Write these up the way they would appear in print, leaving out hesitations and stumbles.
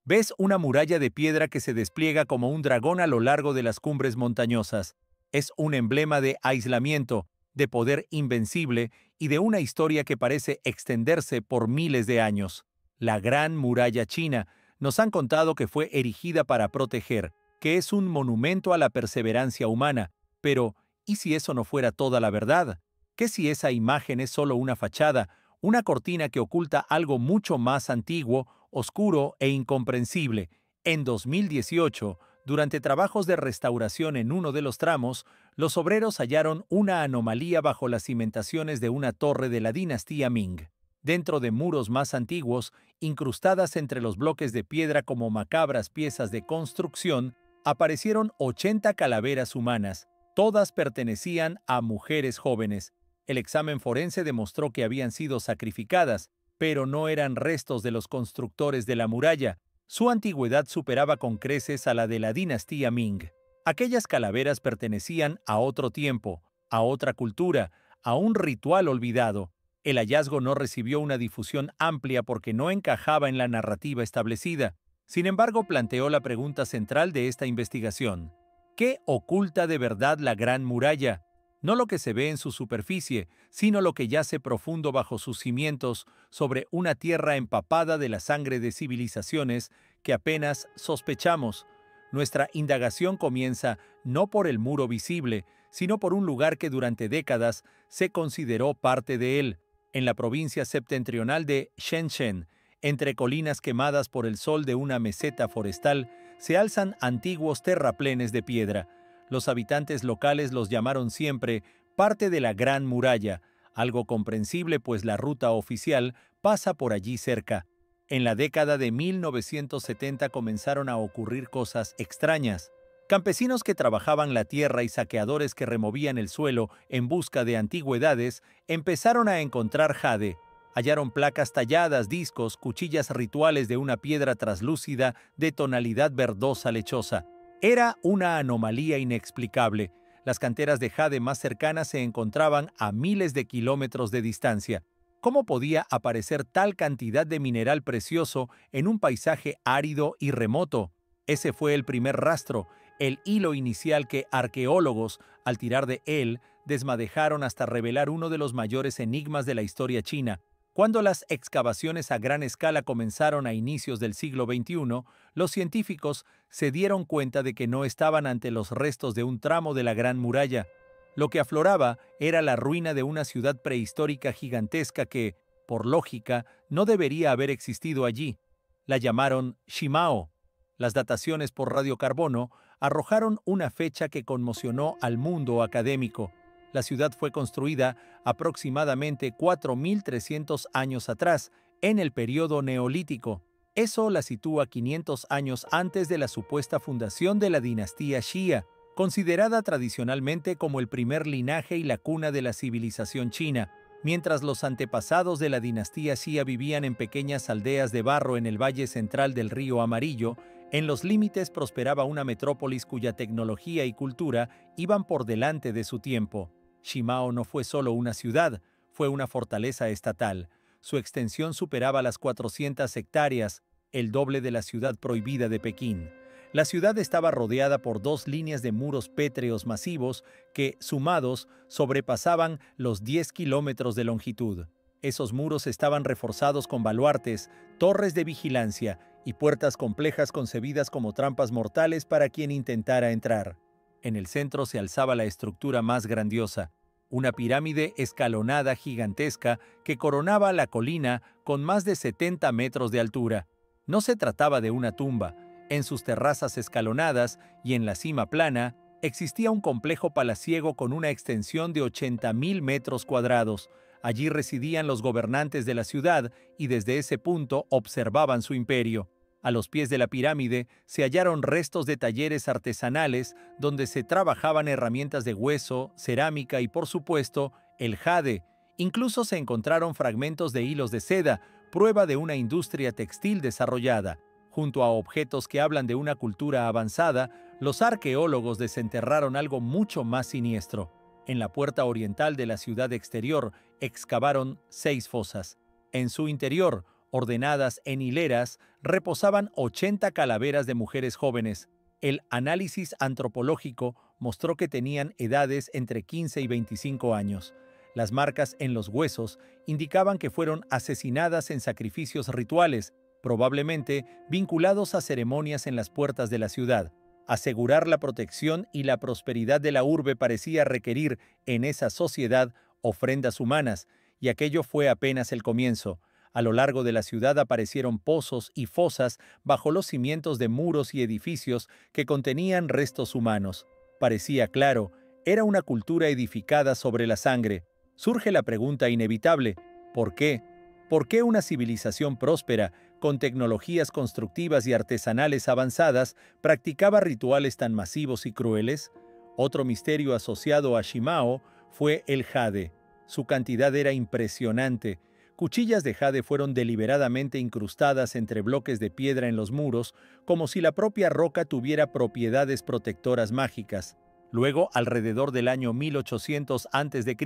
Ves una muralla de piedra que se despliega como un dragón a lo largo de las cumbres montañosas. Es un emblema de aislamiento, de poder invencible y de una historia que parece extenderse por miles de años. La Gran Muralla China nos han contado que fue erigida para proteger, que es un monumento a la perseverancia humana, pero ¿y si eso no fuera toda la verdad? ¿Qué si esa imagen es solo una fachada, una cortina que oculta algo mucho más antiguo, oscuro e incomprensible? En 2018, durante trabajos de restauración en uno de los tramos, los obreros hallaron una anomalía bajo las cimentaciones de una torre de la dinastía Ming. Dentro de muros más antiguos, incrustadas entre los bloques de piedra como macabras piezas de construcción, aparecieron 80 calaveras humanas. Todas pertenecían a mujeres jóvenes. El examen forense demostró que habían sido sacrificadas, pero no eran restos de los constructores de la muralla. Su antigüedad superaba con creces a la de la dinastía Ming. Aquellas calaveras pertenecían a otro tiempo, a otra cultura, a un ritual olvidado. El hallazgo no recibió una difusión amplia porque no encajaba en la narrativa establecida. Sin embargo, planteó la pregunta central de esta investigación. ¿Qué oculta de verdad la Gran Muralla? No lo que se ve en su superficie, sino lo que yace profundo bajo sus cimientos sobre una tierra empapada de la sangre de civilizaciones que apenas sospechamos. Nuestra indagación comienza no por el muro visible, sino por un lugar que durante décadas se consideró parte de él, en la provincia septentrional de Shenzhen. Entre colinas quemadas por el sol de una meseta forestal, se alzan antiguos terraplenes de piedra. Los habitantes locales los llamaron siempre parte de la Gran Muralla, algo comprensible pues la ruta oficial pasa por allí cerca. En la década de 1970 comenzaron a ocurrir cosas extrañas. Campesinos que trabajaban la tierra y saqueadores que removían el suelo en busca de antigüedades empezaron a encontrar jade. Hallaron placas talladas, discos, cuchillas rituales de una piedra traslúcida de tonalidad verdosa lechosa. Era una anomalía inexplicable. Las canteras de jade más cercanas se encontraban a miles de kilómetros de distancia. ¿Cómo podía aparecer tal cantidad de mineral precioso en un paisaje árido y remoto? Ese fue el primer rastro, el hilo inicial que arqueólogos, al tirar de él, desmadejaron hasta revelar uno de los mayores enigmas de la historia china. Cuando las excavaciones a gran escala comenzaron a inicios del siglo XXI, los científicos se dieron cuenta de que no estaban ante los restos de un tramo de la Gran Muralla. Lo que afloraba era la ruina de una ciudad prehistórica gigantesca que, por lógica, no debería haber existido allí. La llamaron Shimao. Las dataciones por radiocarbono arrojaron una fecha que conmocionó al mundo académico. La ciudad fue construida aproximadamente 4.300 años atrás, en el periodo neolítico. Eso la sitúa 500 años antes de la supuesta fundación de la dinastía Xia, considerada tradicionalmente como el primer linaje y la cuna de la civilización china. Mientras los antepasados de la dinastía Xia vivían en pequeñas aldeas de barro en el valle central del río Amarillo, en los límites prosperaba una metrópolis cuya tecnología y cultura iban por delante de su tiempo. Shimao no fue solo una ciudad, fue una fortaleza estatal. Su extensión superaba las 400 hectáreas, el doble de la ciudad prohibida de Pekín. La ciudad estaba rodeada por dos líneas de muros pétreos masivos que, sumados, sobrepasaban los 10 kilómetros de longitud. Esos muros estaban reforzados con baluartes, torres de vigilancia y puertas complejas concebidas como trampas mortales para quien intentara entrar. En el centro se alzaba la estructura más grandiosa, una pirámide escalonada gigantesca que coronaba la colina con más de 70 metros de altura. No se trataba de una tumba. En sus terrazas escalonadas y en la cima plana, existía un complejo palaciego con una extensión de 80.000 metros cuadrados. Allí residían los gobernantes de la ciudad y desde ese punto observaban su imperio. A los pies de la pirámide se hallaron restos de talleres artesanales donde se trabajaban herramientas de hueso, cerámica y, por supuesto, el jade. Incluso se encontraron fragmentos de hilos de seda, prueba de una industria textil desarrollada. Junto a objetos que hablan de una cultura avanzada, los arqueólogos desenterraron algo mucho más siniestro. En la puerta oriental de la ciudad exterior excavaron 6 fosas. En su interior, ordenadas en hileras, reposaban 80 calaveras de mujeres jóvenes. El análisis antropológico mostró que tenían edades entre 15 y 25 años. Las marcas en los huesos indicaban que fueron asesinadas en sacrificios rituales, probablemente vinculados a ceremonias en las puertas de la ciudad. Asegurar la protección y la prosperidad de la urbe parecía requerir, en esa sociedad, ofrendas humanas, y aquello fue apenas el comienzo. A lo largo de la ciudad aparecieron pozos y fosas bajo los cimientos de muros y edificios que contenían restos humanos. Parecía claro, era una cultura edificada sobre la sangre. Surge la pregunta inevitable: ¿por qué? ¿Por qué una civilización próspera, con tecnologías constructivas y artesanales avanzadas, practicaba rituales tan masivos y crueles? Otro misterio asociado a Shimao fue el jade. Su cantidad era impresionante. Cuchillas de jade fueron deliberadamente incrustadas entre bloques de piedra en los muros, como si la propia roca tuviera propiedades protectoras mágicas. Luego, alrededor del año 1800 a.C.,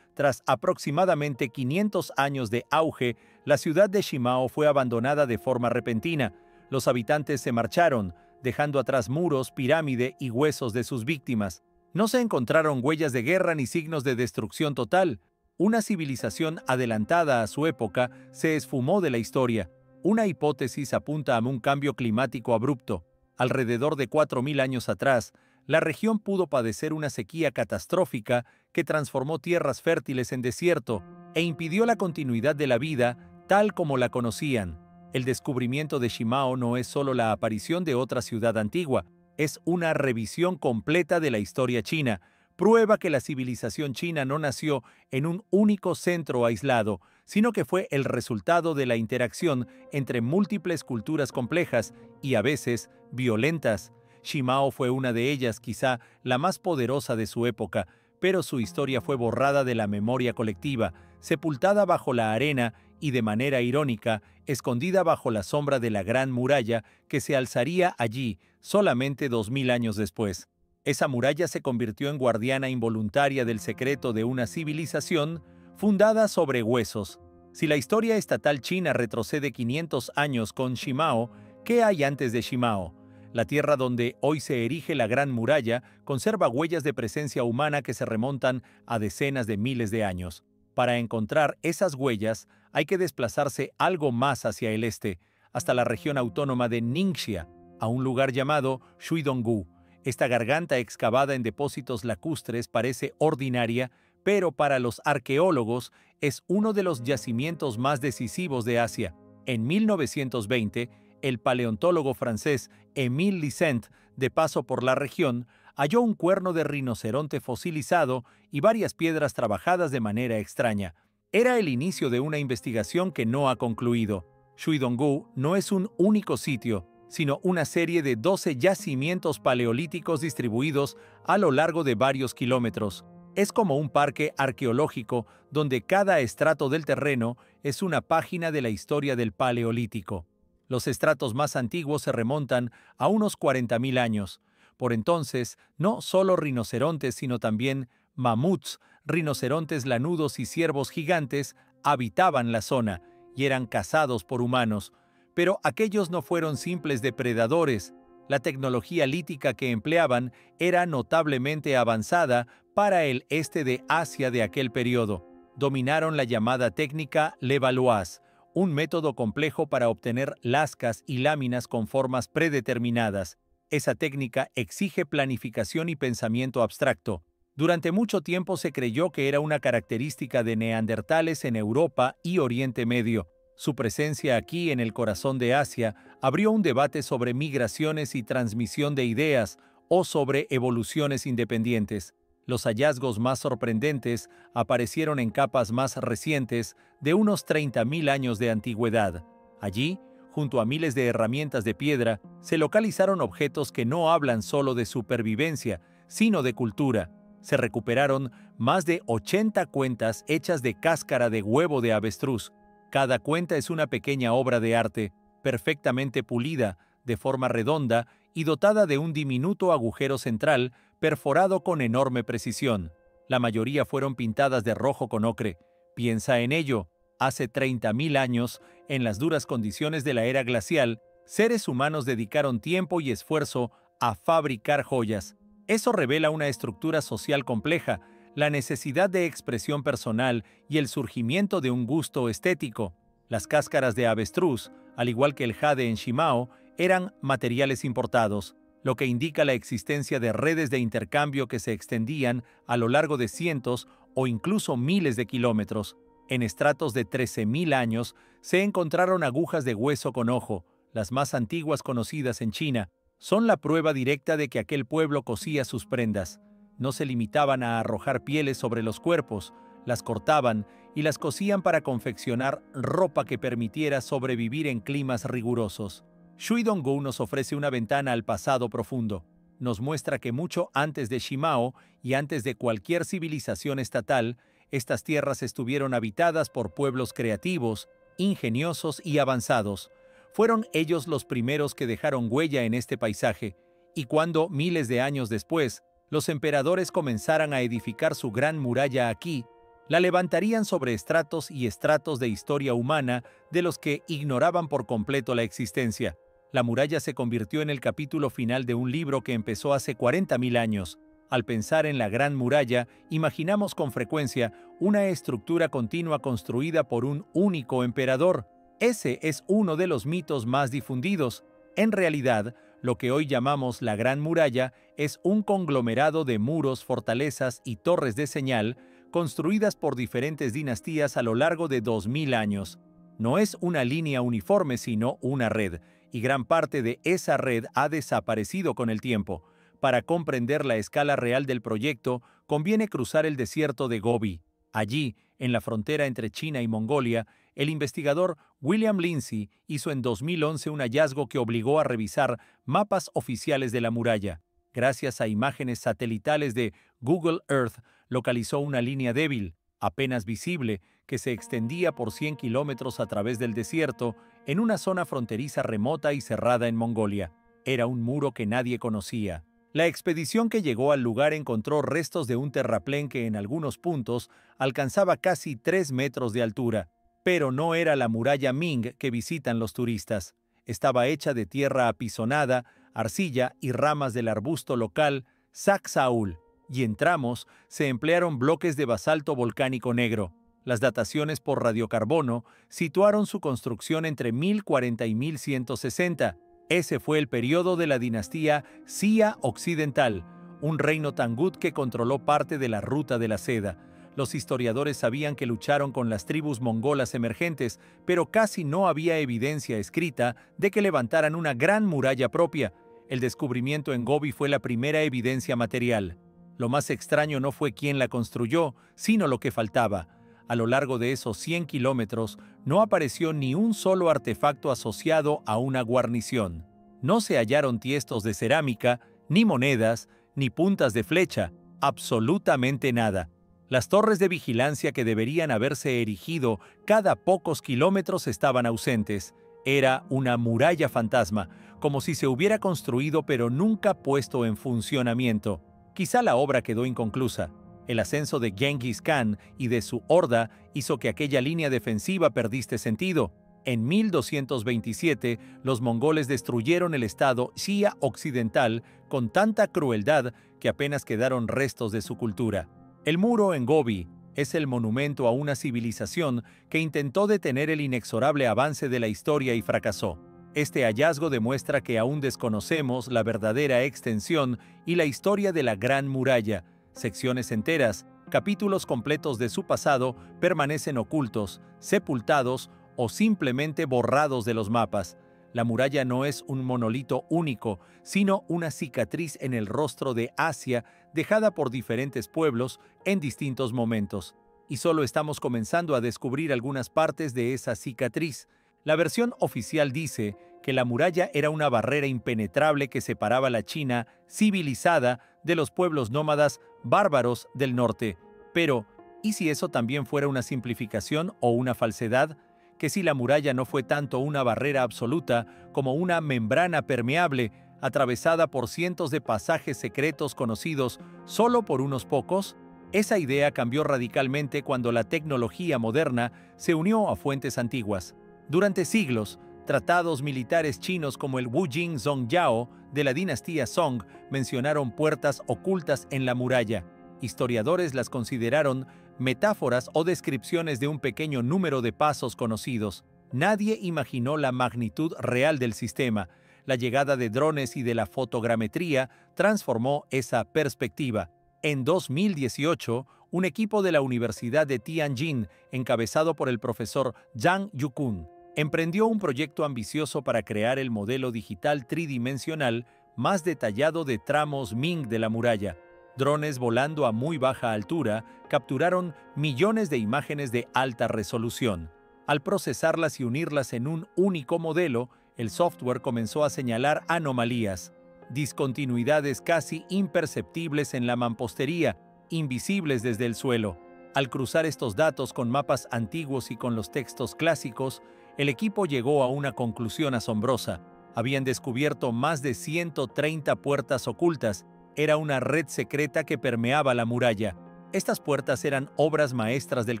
tras aproximadamente 500 años de auge, la ciudad de Shimao fue abandonada de forma repentina. Los habitantes se marcharon, dejando atrás muros, pirámide y huesos de sus víctimas. No se encontraron huellas de guerra ni signos de destrucción total. Una civilización adelantada a su época se esfumó de la historia. Una hipótesis apunta a un cambio climático abrupto. Alrededor de 4000 años atrás, la región pudo padecer una sequía catastrófica que transformó tierras fértiles en desierto e impidió la continuidad de la vida tal como la conocían. El descubrimiento de Shimao no es solo la aparición de otra ciudad antigua, es una revisión completa de la historia china. Prueba que la civilización china no nació en un único centro aislado, sino que fue el resultado de la interacción entre múltiples culturas complejas y a veces violentas. Shimao fue una de ellas, quizá la más poderosa de su época, pero su historia fue borrada de la memoria colectiva, sepultada bajo la arena y, de manera irónica, escondida bajo la sombra de la Gran Muralla que se alzaría allí solamente 2000 años después. Esa muralla se convirtió en guardiana involuntaria del secreto de una civilización fundada sobre huesos. Si la historia estatal china retrocede 500 años con Shimao, ¿qué hay antes de Shimao? La tierra donde hoy se erige la Gran Muralla conserva huellas de presencia humana que se remontan a decenas de miles de años. Para encontrar esas huellas, hay que desplazarse algo más hacia el este, hasta la región autónoma de Ningxia, a un lugar llamado Shuidonggu. Esta garganta excavada en depósitos lacustres parece ordinaria, pero para los arqueólogos es uno de los yacimientos más decisivos de Asia. En 1920, el paleontólogo francés Émile Licent, de paso por la región, halló un cuerno de rinoceronte fosilizado y varias piedras trabajadas de manera extraña. Era el inicio de una investigación que no ha concluido. Shuidonggu no es un único sitio, sino una serie de 12 yacimientos paleolíticos distribuidos a lo largo de varios kilómetros. Es como un parque arqueológico donde cada estrato del terreno es una página de la historia del Paleolítico. Los estratos más antiguos se remontan a unos 40.000 años. Por entonces, no solo rinocerontes, sino también mamuts, rinocerontes lanudos y ciervos gigantes habitaban la zona y eran cazados por humanos. Pero aquellos no fueron simples depredadores. La tecnología lítica que empleaban era notablemente avanzada para el este de Asia de aquel periodo. Dominaron la llamada técnica Levallois, un método complejo para obtener lascas y láminas con formas predeterminadas. Esa técnica exige planificación y pensamiento abstracto. Durante mucho tiempo se creyó que era una característica de neandertales en Europa y Oriente Medio. Su presencia aquí en el corazón de Asia abrió un debate sobre migraciones y transmisión de ideas o sobre evoluciones independientes. Los hallazgos más sorprendentes aparecieron en capas más recientes de unos 30.000 años de antigüedad. Allí, junto a miles de herramientas de piedra, se localizaron objetos que no hablan solo de supervivencia, sino de cultura. Se recuperaron más de 80 cuentas hechas de cáscara de huevo de avestruz. Cada cuenta es una pequeña obra de arte, perfectamente pulida, de forma redonda y dotada de un diminuto agujero central perforado con enorme precisión. La mayoría fueron pintadas de rojo con ocre. Piensa en ello. Hace 30.000 años, en las duras condiciones de la era glacial, seres humanos dedicaron tiempo y esfuerzo a fabricar joyas. Eso revela una estructura social compleja, la necesidad de expresión personal y el surgimiento de un gusto estético. Las cáscaras de avestruz, al igual que el jade en Shimao, eran materiales importados, lo que indica la existencia de redes de intercambio que se extendían a lo largo de cientos o incluso miles de kilómetros. En estratos de 13.000 años se encontraron agujas de hueso con ojo, las más antiguas conocidas en China. Son la prueba directa de que aquel pueblo cosía sus prendas. No se limitaban a arrojar pieles sobre los cuerpos, las cortaban y las cosían para confeccionar ropa que permitiera sobrevivir en climas rigurosos. Shui Dongwu nos ofrece una ventana al pasado profundo. Nos muestra que mucho antes de Shimao y antes de cualquier civilización estatal, estas tierras estuvieron habitadas por pueblos creativos, ingeniosos y avanzados. Fueron ellos los primeros que dejaron huella en este paisaje, y cuando, miles de años después, los emperadores comenzaran a edificar su gran muralla aquí, la levantarían sobre estratos y estratos de historia humana de los que ignoraban por completo la existencia. La muralla se convirtió en el capítulo final de un libro que empezó hace 40.000 años. Al pensar en la Gran Muralla, imaginamos con frecuencia una estructura continua construida por un único emperador. Ese es uno de los mitos más difundidos. En realidad, lo que hoy llamamos la Gran Muralla es un conglomerado de muros, fortalezas y torres de señal construidas por diferentes dinastías a lo largo de 2000 años. No es una línea uniforme, sino una red, y gran parte de esa red ha desaparecido con el tiempo. Para comprender la escala real del proyecto, conviene cruzar el desierto de Gobi. Allí, en la frontera entre China y Mongolia, el investigador William Lindsay hizo en 2011 un hallazgo que obligó a revisar mapas oficiales de la muralla. Gracias a imágenes satelitales de Google Earth, localizó una línea débil, apenas visible, que se extendía por 100 kilómetros a través del desierto, en una zona fronteriza remota y cerrada en Mongolia. Era un muro que nadie conocía. La expedición que llegó al lugar encontró restos de un terraplén que en algunos puntos alcanzaba casi 3 metros de altura. Pero no era la muralla Ming que visitan los turistas. Estaba hecha de tierra apisonada, arcilla y ramas del arbusto local Saxaul, y en tramos se emplearon bloques de basalto volcánico negro. Las dataciones por radiocarbono situaron su construcción entre 1040 y 1160. Ese fue el periodo de la dinastía Xia Occidental, un reino Tangut que controló parte de la ruta de la seda. Los historiadores sabían que lucharon con las tribus mongolas emergentes, pero casi no había evidencia escrita de que levantaran una gran muralla propia. El descubrimiento en Gobi fue la primera evidencia material. Lo más extraño no fue quién la construyó, sino lo que faltaba. A lo largo de esos 100 kilómetros no apareció ni un solo artefacto asociado a una guarnición. No se hallaron tiestos de cerámica, ni monedas, ni puntas de flecha, absolutamente nada. Las torres de vigilancia que deberían haberse erigido cada pocos kilómetros estaban ausentes. Era una muralla fantasma, como si se hubiera construido pero nunca puesto en funcionamiento. Quizá la obra quedó inconclusa. El ascenso de Genghis Khan y de su horda hizo que aquella línea defensiva perdiste sentido. En 1227, los mongoles destruyeron el estado Xia Occidental con tanta crueldad que apenas quedaron restos de su cultura. El muro en Gobi es el monumento a una civilización que intentó detener el inexorable avance de la historia y fracasó. Este hallazgo demuestra que aún desconocemos la verdadera extensión y la historia de la Gran Muralla. Secciones enteras, capítulos completos de su pasado permanecen ocultos, sepultados o simplemente borrados de los mapas. La muralla no es un monolito único, sino una cicatriz en el rostro de Asia dejada por diferentes pueblos en distintos momentos. Y solo estamos comenzando a descubrir algunas partes de esa cicatriz. La versión oficial dice que la muralla era una barrera impenetrable que separaba la China civilizada de los pueblos nómadas bárbaros del norte. Pero, ¿y si eso también fuera una simplificación o una falsedad? Que si la muralla no fue tanto una barrera absoluta como una membrana permeable atravesada por cientos de pasajes secretos conocidos solo por unos pocos. Esa idea cambió radicalmente cuando la tecnología moderna se unió a fuentes antiguas. Durante siglos, tratados militares chinos como el Wujing Zongyao de la dinastía Song mencionaron puertas ocultas en la muralla. Historiadores las consideraron metáforas o descripciones de un pequeño número de pasos conocidos. Nadie imaginó la magnitud real del sistema. La llegada de drones y de la fotogrametría transformó esa perspectiva. En 2018, un equipo de la Universidad de Tianjin, encabezado por el profesor Zhang Yukun, emprendió un proyecto ambicioso para crear el modelo digital tridimensional más detallado de tramos Ming de la muralla. Drones volando a muy baja altura capturaron millones de imágenes de alta resolución. Al procesarlas y unirlas en un único modelo, el software comenzó a señalar anomalías, discontinuidades casi imperceptibles en la mampostería, invisibles desde el suelo. Al cruzar estos datos con mapas antiguos y con los textos clásicos, el equipo llegó a una conclusión asombrosa. Habían descubierto más de 130 puertas ocultas. Era una red secreta que permeaba la muralla. Estas puertas eran obras maestras del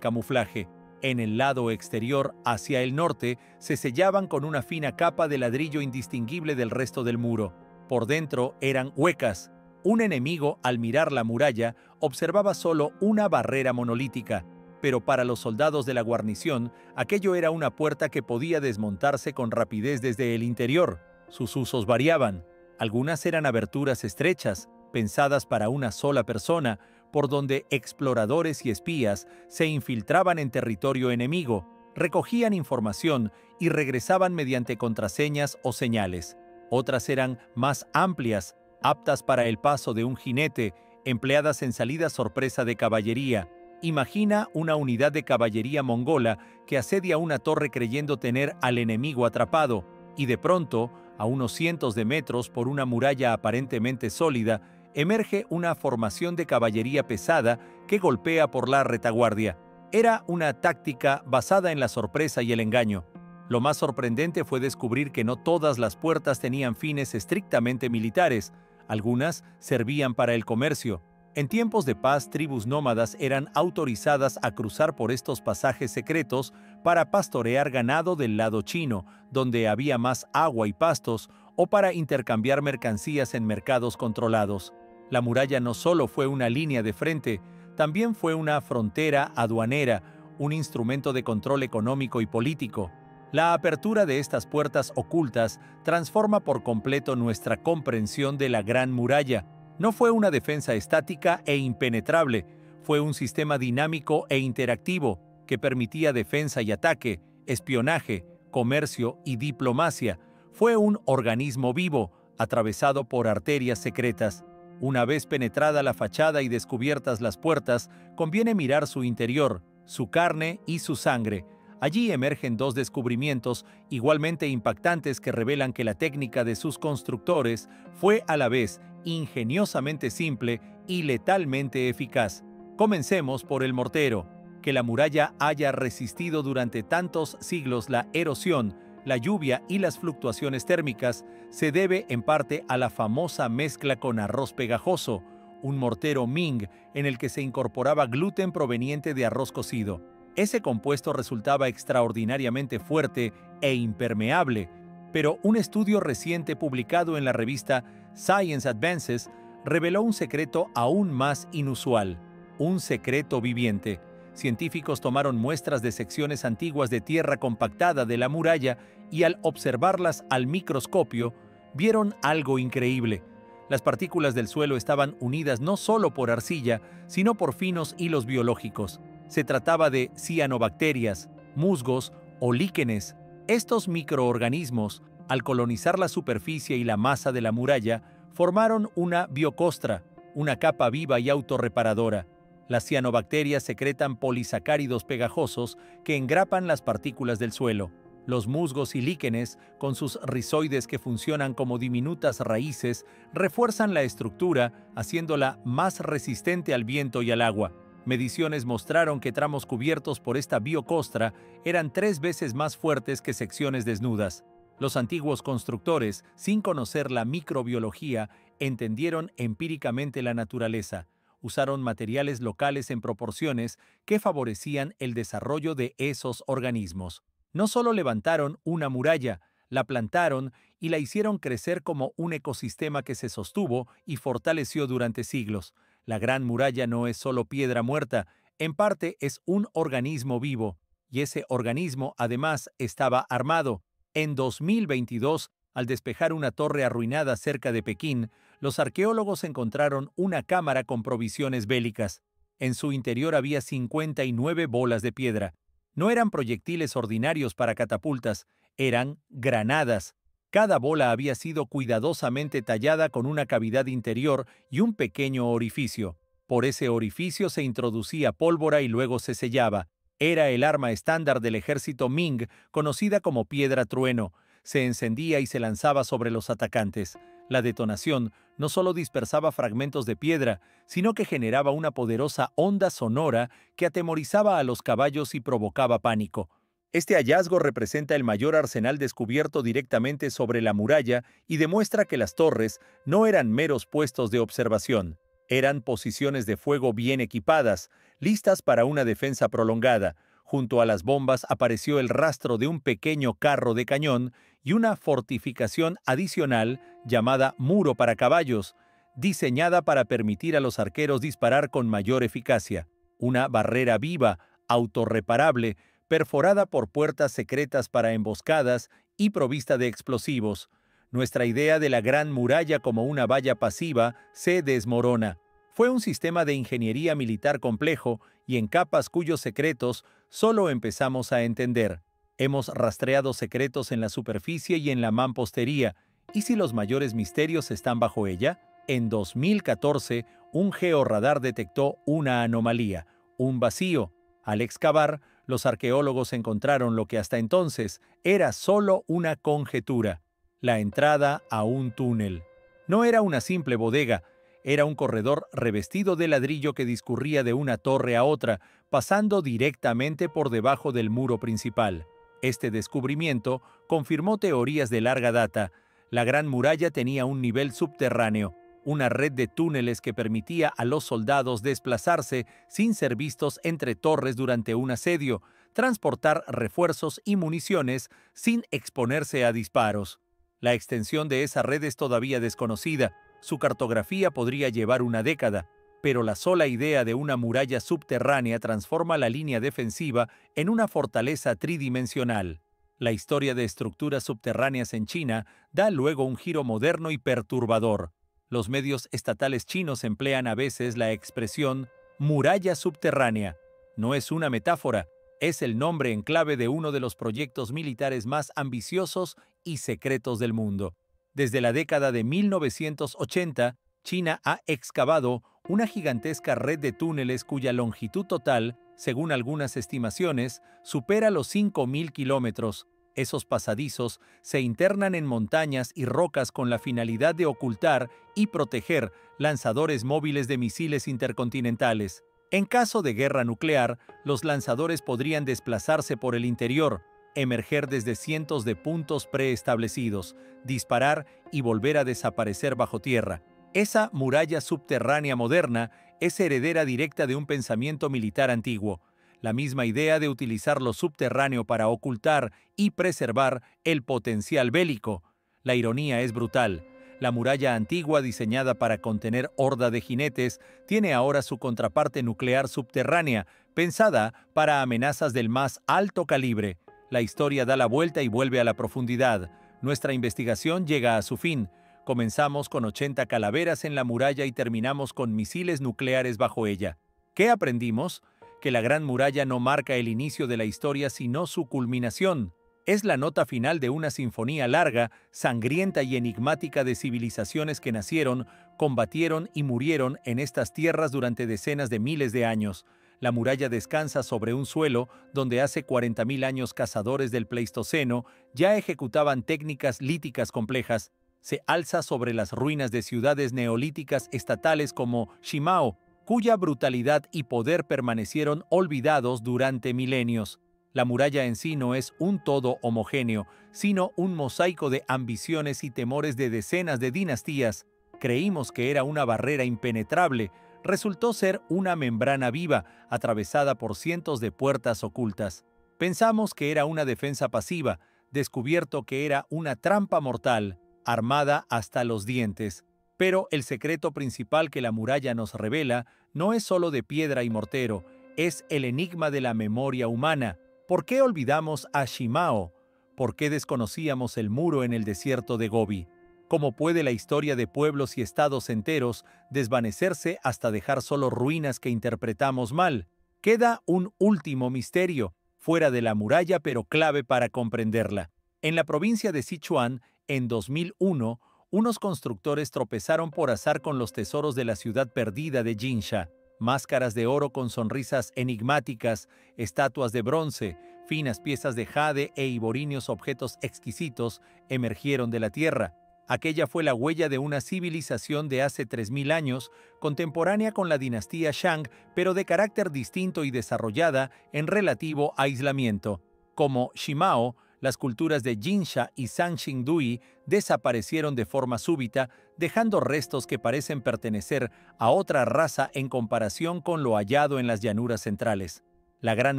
camuflaje. En el lado exterior, hacia el norte, se sellaban con una fina capa de ladrillo indistinguible del resto del muro. Por dentro eran huecas. Un enemigo, al mirar la muralla, observaba solo una barrera monolítica. Pero para los soldados de la guarnición, aquello era una puerta que podía desmontarse con rapidez desde el interior. Sus usos variaban. Algunas eran aberturas estrechas, pensadas para una sola persona, por donde exploradores y espías se infiltraban en territorio enemigo, recogían información y regresaban mediante contraseñas o señales. Otras eran más amplias, aptas para el paso de un jinete, empleadas en salidas sorpresa de caballería. Imagina una unidad de caballería mongola que asedia una torre creyendo tener al enemigo atrapado, y de pronto, a unos cientos de metros por una muralla aparentemente sólida, emerge una formación de caballería pesada que golpea por la retaguardia. Era una táctica basada en la sorpresa y el engaño. Lo más sorprendente fue descubrir que no todas las puertas tenían fines estrictamente militares. Algunas servían para el comercio. En tiempos de paz, tribus nómadas eran autorizadas a cruzar por estos pasajes secretos para pastorear ganado del lado chino, donde había más agua y pastos, o para intercambiar mercancías en mercados controlados. La muralla no solo fue una línea de frente, también fue una frontera aduanera, un instrumento de control económico y político. La apertura de estas puertas ocultas transforma por completo nuestra comprensión de la Gran Muralla. No fue una defensa estática e impenetrable, fue un sistema dinámico e interactivo que permitía defensa y ataque, espionaje, comercio y diplomacia. Fue un organismo vivo, atravesado por arterias secretas. Una vez penetrada la fachada y descubiertas las puertas, conviene mirar su interior, su carne y su sangre. Allí emergen dos descubrimientos igualmente impactantes que revelan que la técnica de sus constructores fue a la vez ingeniosamente simple y letalmente eficaz. Comencemos por el mortero. Que la muralla haya resistido durante tantos siglos la erosión, la lluvia y las fluctuaciones térmicas se debe en parte a la famosa mezcla con arroz pegajoso, un mortero Ming en el que se incorporaba gluten proveniente de arroz cocido. Ese compuesto resultaba extraordinariamente fuerte e impermeable, pero un estudio reciente publicado en la revista Science Advances reveló un secreto aún más inusual, un secreto viviente. Científicos tomaron muestras de secciones antiguas de tierra compactada de la muralla y al observarlas al microscopio, vieron algo increíble. Las partículas del suelo estaban unidas no solo por arcilla, sino por finos hilos biológicos. Se trataba de cianobacterias, musgos o líquenes. Estos microorganismos, al colonizar la superficie y la masa de la muralla, formaron una biocostra, una capa viva y autorreparadora. Las cianobacterias secretan polisacáridos pegajosos que engrapan las partículas del suelo. Los musgos y líquenes, con sus rizoides que funcionan como diminutas raíces, refuerzan la estructura, haciéndola más resistente al viento y al agua. Mediciones mostraron que tramos cubiertos por esta biocostra eran 3 veces más fuertes que secciones desnudas. Los antiguos constructores, sin conocer la microbiología, entendieron empíricamente la naturaleza. usaron materiales locales en proporciones que favorecían el desarrollo de esos organismos. No solo levantaron una muralla, la plantaron y la hicieron crecer como un ecosistema que se sostuvo y fortaleció durante siglos. La Gran Muralla no es solo piedra muerta, en parte es un organismo vivo, y ese organismo además estaba armado. En 2022, al despejar una torre arruinada cerca de Pekín, los arqueólogos encontraron una cámara con provisiones bélicas. En su interior había 59 bolas de piedra. No eran proyectiles ordinarios para catapultas, eran granadas. Cada bola había sido cuidadosamente tallada con una cavidad interior y un pequeño orificio. Por ese orificio se introducía pólvora y luego se sellaba. Era el arma estándar del ejército Ming, conocida como piedra trueno. Se encendía y se lanzaba sobre los atacantes. La detonación no solo dispersaba fragmentos de piedra, sino que generaba una poderosa onda sonora que atemorizaba a los caballos y provocaba pánico. Este hallazgo representa el mayor arsenal descubierto directamente sobre la muralla y demuestra que las torres no eran meros puestos de observación. Eran posiciones de fuego bien equipadas, listas para una defensa prolongada. Junto a las bombas apareció el rastro de un pequeño carro de cañón y una fortificación adicional llamada muro para caballos, diseñada para permitir a los arqueros disparar con mayor eficacia. Una barrera viva, autorreparable, perforada por puertas secretas para emboscadas y provista de explosivos. Nuestra idea de la Gran Muralla como una valla pasiva se desmorona. Fue un sistema de ingeniería militar complejo y en capas cuyos secretos solo empezamos a entender. Hemos rastreado secretos en la superficie y en la mampostería. ¿Y si los mayores misterios están bajo ella? En 2014, un georradar detectó una anomalía, un vacío. Al excavar, los arqueólogos encontraron lo que hasta entonces era solo una conjetura: la entrada a un túnel. No era una simple bodega, era un corredor revestido de ladrillo que discurría de una torre a otra, pasando directamente por debajo del muro principal. Este descubrimiento confirmó teorías de larga data. La Gran Muralla tenía un nivel subterráneo, una red de túneles que permitía a los soldados desplazarse sin ser vistos entre torres durante un asedio, transportar refuerzos y municiones sin exponerse a disparos. La extensión de esa red es todavía desconocida. Su cartografía podría llevar una década, pero la sola idea de una muralla subterránea transforma la línea defensiva en una fortaleza tridimensional. La historia de estructuras subterráneas en China da luego un giro moderno y perturbador. Los medios estatales chinos emplean a veces la expresión muralla subterránea. No es una metáfora, es el nombre en clave de uno de los proyectos militares más ambiciosos y secretos del mundo. Desde la década de 1980, China ha excavado una gigantesca red de túneles cuya longitud total, según algunas estimaciones, supera los 5.000 kilómetros. Esos pasadizos se internan en montañas y rocas con la finalidad de ocultar y proteger lanzadores móviles de misiles intercontinentales. En caso de guerra nuclear, los lanzadores podrían desplazarse por el interior, emerger desde cientos de puntos preestablecidos, disparar y volver a desaparecer bajo tierra. Esa muralla subterránea moderna es heredera directa de un pensamiento militar antiguo. La misma idea de utilizar lo subterráneo para ocultar y preservar el potencial bélico. La ironía es brutal. La muralla antigua, diseñada para contener horda de jinetes, tiene ahora su contraparte nuclear subterránea, pensada para amenazas del más alto calibre. La historia da la vuelta y vuelve a la profundidad. Nuestra investigación llega a su fin. Comenzamos con 80 calaveras en la muralla y terminamos con misiles nucleares bajo ella. ¿Qué aprendimos? Que la Gran Muralla no marca el inicio de la historia, sino su culminación. Es la nota final de una sinfonía larga, sangrienta y enigmática de civilizaciones que nacieron, combatieron y murieron en estas tierras durante decenas de miles de años. La muralla descansa sobre un suelo donde hace 40.000 años cazadores del Pleistoceno ya ejecutaban técnicas líticas complejas. Se alza sobre las ruinas de ciudades neolíticas estatales como Shimao, cuya brutalidad y poder permanecieron olvidados durante milenios. La muralla en sí no es un todo homogéneo, sino un mosaico de ambiciones y temores de decenas de dinastías. Creímos que era una barrera impenetrable, resultó ser una membrana viva atravesada por cientos de puertas ocultas. Pensamos que era una defensa pasiva, descubierto que era una trampa mortal, armada hasta los dientes. Pero el secreto principal que la muralla nos revela no es solo de piedra y mortero, es el enigma de la memoria humana. ¿Por qué olvidamos a Shimao? ¿Por qué desconocíamos el muro en el desierto de Gobi? ¿Cómo puede la historia de pueblos y estados enteros desvanecerse hasta dejar solo ruinas que interpretamos mal? Queda un último misterio, fuera de la muralla pero clave para comprenderla. En la provincia de Sichuan, en 2001, unos constructores tropezaron por azar con los tesoros de la ciudad perdida de Jinsha. Máscaras de oro con sonrisas enigmáticas, estatuas de bronce, finas piezas de jade e ivoríneos objetos exquisitos emergieron de la tierra. Aquella fue la huella de una civilización de hace 3000 años, contemporánea con la dinastía Shang, pero de carácter distinto y desarrollada en relativo aislamiento. Como Shimao, las culturas de Jinsha y Sanxingdui desaparecieron de forma súbita, dejando restos que parecen pertenecer a otra raza en comparación con lo hallado en las llanuras centrales. La Gran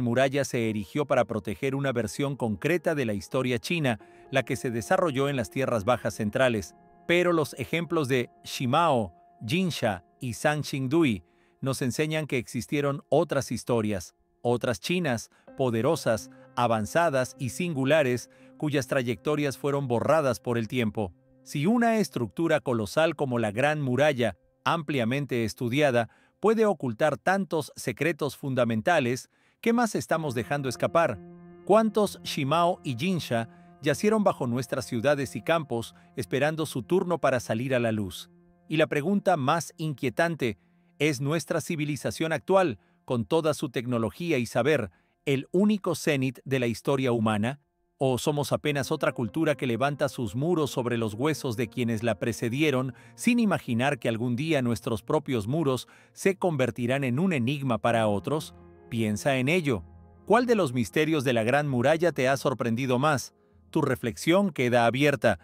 Muralla se erigió para proteger una versión concreta de la historia china, la que se desarrolló en las tierras bajas centrales, pero los ejemplos de Shimao, Jinsha y Sanxingdui nos enseñan que existieron otras historias, otras chinas, poderosas, avanzadas y singulares, cuyas trayectorias fueron borradas por el tiempo. Si una estructura colosal como la Gran Muralla, ampliamente estudiada, puede ocultar tantos secretos fundamentales, ¿qué más estamos dejando escapar? ¿Cuántos Shimao y Jinsha yacieron bajo nuestras ciudades y campos, esperando su turno para salir a la luz? Y la pregunta más inquietante, ¿es nuestra civilización actual, con toda su tecnología y saber, el único cenit de la historia humana? ¿O somos apenas otra cultura que levanta sus muros sobre los huesos de quienes la precedieron, sin imaginar que algún día nuestros propios muros se convertirán en un enigma para otros? Piensa en ello. ¿Cuál de los misterios de la Gran Muralla te ha sorprendido más? Tu reflexión queda abierta.